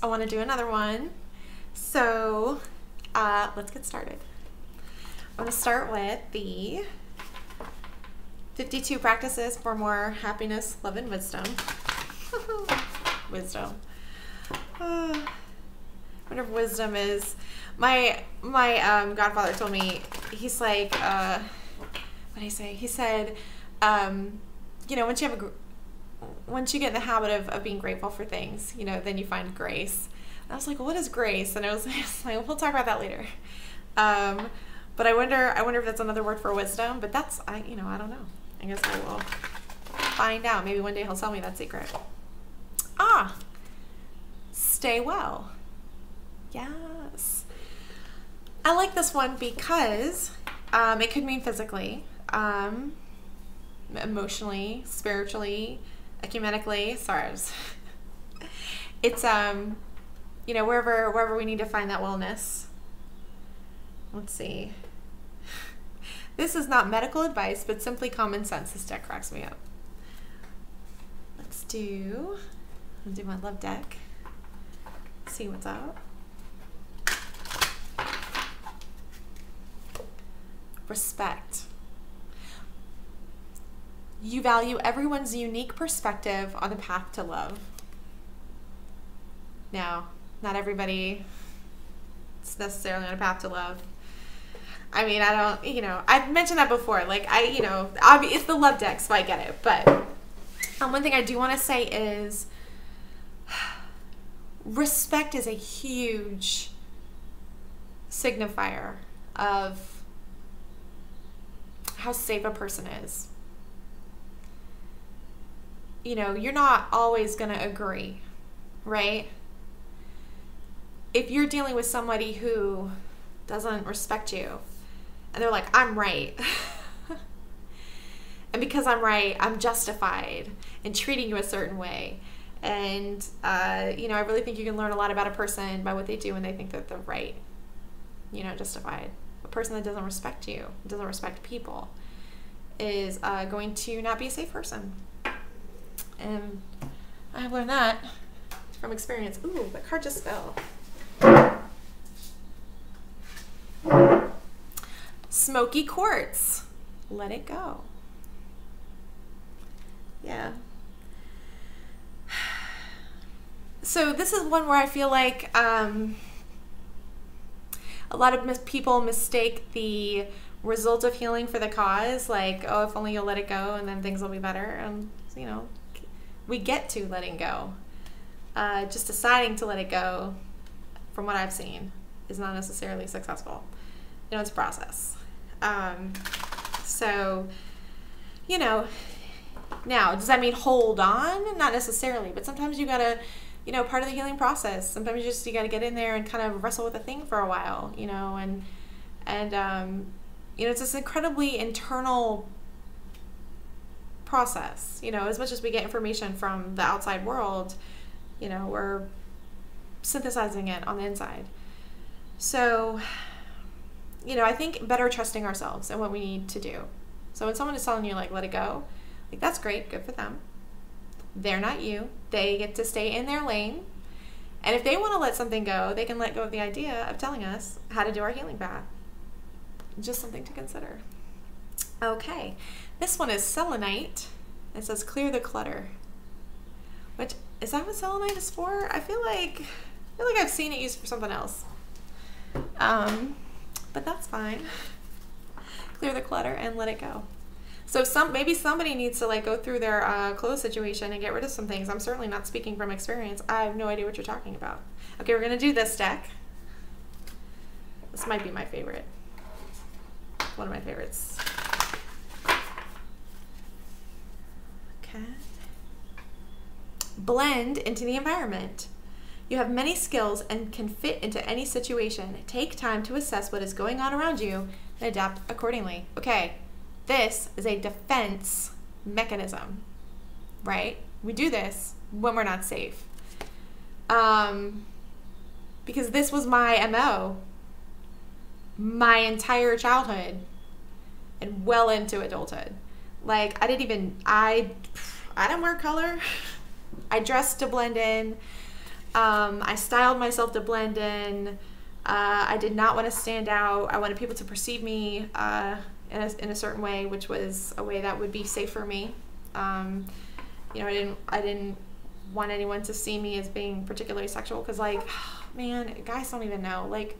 I want to do another one. So let's get started. I'm going to start with the 52 practices for more happiness, love, and wisdom. Wisdom. I wonder if wisdom is... My godfather told me, he's like, what did he say? He said, you know, once you get in the habit of being grateful for things, you know, then you find grace. And I was like, well, what is grace? And I was like, we'll talk about that later. But I wonder if that's another word for wisdom. But that's, you know, I don't know. I guess I will find out. Maybe one day he'll tell me that secret. Stay well. Yes. I like this one because it could mean physically, emotionally, spiritually, ecumenically. Sorry, it's you know, wherever we need to find that wellness. Let's see. This is not medical advice, but simply common sense. This deck cracks me up. I'll do my love deck. See what's up. Respect. You value everyone's unique perspective on the path to love. Now, not everybody is necessarily on a path to love. I mean, I don't, you know, I've mentioned that before. Like, you know, it's the love deck, so I get it. But one thing I do want to say is respect is a huge signifier of how safe a person is. You know, you're not always going to agree, right? If you're dealing with somebody who doesn't respect you and they're like, I'm right. And because I'm right, I'm justified in treating you a certain way. And, you know, I really think you can learn a lot about a person by what they do when they think that they're right, you know, justified. A person that doesn't respect you, doesn't respect people, is going to not be a safe person. And I've learned that from experience. Ooh, that card just fell. Smoky quartz. Let it go. Yeah. So this is one where I feel like a lot of people mistake the result of healing for the cause. Like, oh, if only you'll let it go and then things will be better. And, you know, we get to letting go. Just deciding to let it go, from what I've seen, is not necessarily successful. You know, it's a process. So, you know, now, does that mean hold on? Not necessarily, but sometimes you gotta, you know, part of the healing process, sometimes you gotta get in there and kind of wrestle with a thing for a while, you know, and you know, it's this incredibly internal process. You know, as much as we get information from the outside world, you know, we're synthesizing it on the inside. So, you know, I think better trusting ourselves and what we need to do. So when someone is telling you, like, let it go, like, that's great, good for them. They're not you. They get to stay in their lane. And if they want to let something go, they can let go of the idea of telling us how to do our healing path. Just something to consider. Okay, this one is selenite. It says clear the clutter. Which, is that what selenite is for? I feel like I've seen it used for something else. But that's fine. Clear the clutter and let it go. So maybe somebody needs to, like, go through their clothes situation and get rid of some things. I'm certainly not speaking from experience. I have no idea what you're talking about. Okay, we're gonna do this deck. This might be my favorite. One of my favorites. Okay. Blend into the environment. You have many skills and can fit into any situation. Take time to assess what is going on around you and adapt accordingly. Okay, this is a defense mechanism, right? We do this when we're not safe. Because this was my MO my entire childhood and well into adulthood. Like, I didn't wear color. I dressed to blend in. I styled myself to blend in. I did not want to stand out. I wanted people to perceive me in a certain way, which was a way that would be safe for me. You know, I didn't want anyone to see me as being particularly sexual, because, like, man, guys don't even know. Like,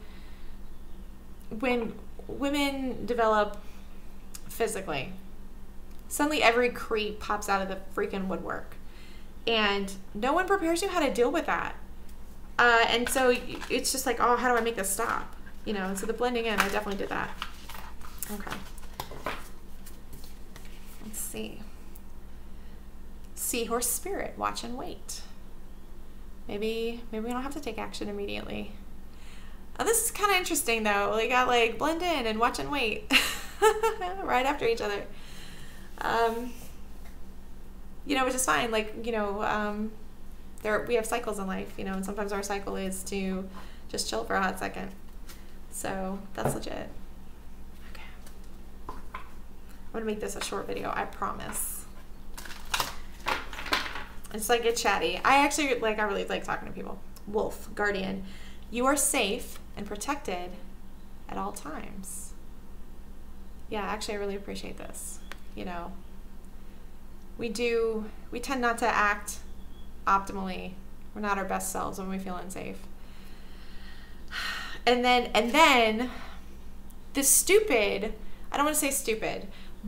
when women develop physically, suddenly every creep pops out of the freaking woodwork, and no one prepares you how to deal with that. And so it's just like, oh, how do I make this stop? You know, and so the blending in, I definitely did that. Okay. Let's see. Seahorse spirit, watch and wait. Maybe we don't have to take action immediately. Oh, this is kind of interesting though. We got like blend in and watch and wait right after each other. You know, which is fine. Like, you know, we have cycles in life, you know, and sometimes our cycle is to just chill for a hot second. So that's legit. Okay. I'm gonna make this a short video, I promise. It's like get chatty. I really like talking to people. Wolf, guardian. You are safe and protected at all times. Yeah, actually I really appreciate this. You know, we tend not to act optimally. We're not our best selves when we feel unsafe. And then the stupid, I don't want to say stupid,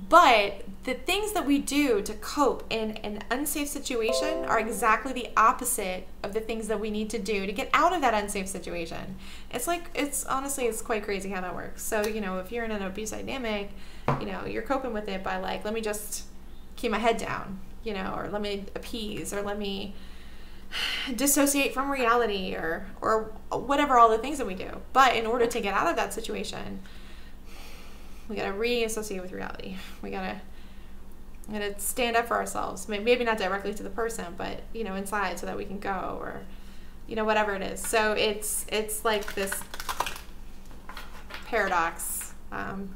but the things that we do to cope in an unsafe situation are exactly the opposite of the things that we need to do to get out of that unsafe situation. It's like, honestly, it's quite crazy how that works. So, you know, if you're in an abuse dynamic, you know, you're coping with it by like, let me just keep my head down, you know, or let me appease, or let me dissociate from reality, or whatever, all the things that we do. But in order to get out of that situation, we gotta reassociate with reality. We gotta stand up for ourselves. Maybe not directly to the person, but, you know, inside, so that we can go, or, you know, whatever it is. So it's like this paradox, kind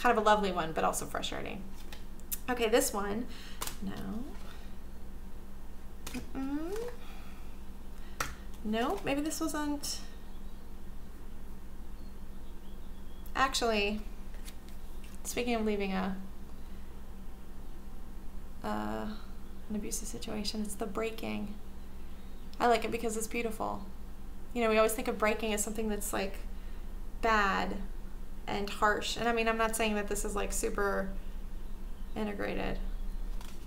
of a lovely one, but also frustrating. Okay, this one, no. No, maybe this wasn't. Actually, speaking of leaving an abusive situation, it's the breaking. I like it because it's beautiful. You know, we always think of breaking as something that's like bad and harsh. And I mean, I'm not saying that this is like super integrated,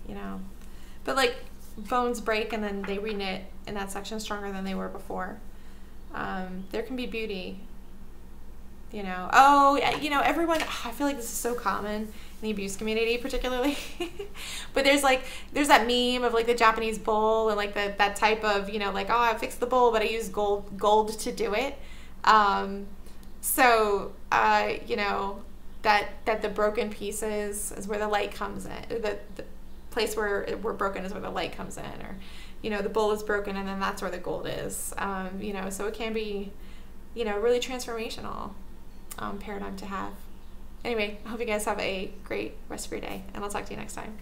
you know, but like bones break and then they reknit in that section stronger than they were before. There can be beauty. You know, oh, you know, everyone, I feel like this is so common in the abuse community particularly, but there's that meme of like the Japanese bowl and like that type of, you know, like, oh, I fixed the bowl, but I used gold to do it. You know, that the broken pieces is where the light comes in. The place where we're broken is where the light comes in, or, you know, the bowl is broken and then that's where the gold is. You know, so it can be, you know, really transformational paradigm to have. Anyway, I hope you guys have a great rest of your day, and I'll talk to you next time.